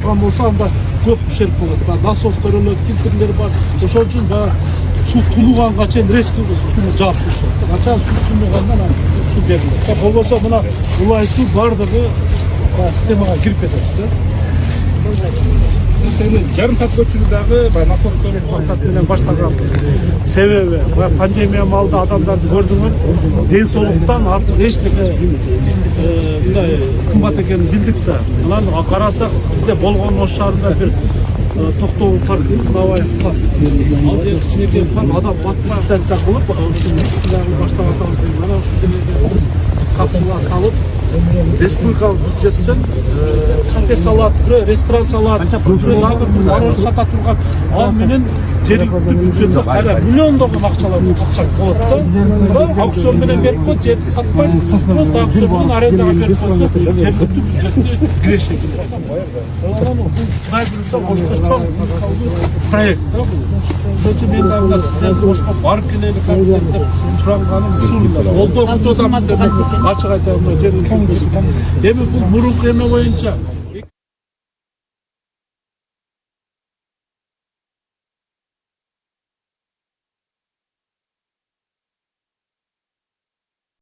турган болсо анда көп ишелип болот. Насостор өлөт, фильтрлер бар. Ошол үчүн баягы суу тунуганга чейин резко сууну жаап турушат. Качан суу тунугандан анан суу берилет. Болбосо мына улай суу бардыгы системага кирип кетет. Жарым саат көчүрүүдагы насостор максат менен баштаганбыз. Себеби пандемия маалында адамдарды көрдүңөр, ден соолуктан артык эчтеке мындай кымбат экенин билдик да. Анан карасак бизде болгон Ош шаарында бир токтогул парк, Навай парк. Ал жер кичинекей парк, адам батпай кылып, ушуну баштап атабыз дейм. Анан ушу жерге капсула салып, республикалык бюджеттен кафе салат, ресторан салат, мороженое сата турган ал менен жергиликтүү бюджеттен кайра миллиондогон акчалар акча болот да. Бирок аукцион менен берип коет, жерди сатпай, просто аукцион менен арендага берип койсо жергиликтүү бюджетке киреше. Анан Кудай буюрса Ошко чоң проект да бул. Ошон үчүн мен дагы сиздерди Ошко барып келели деп суранганым ушул. Колдоо күтүп атабыз деп ачык айтайын, жерди эми бул мурунку эме боюнча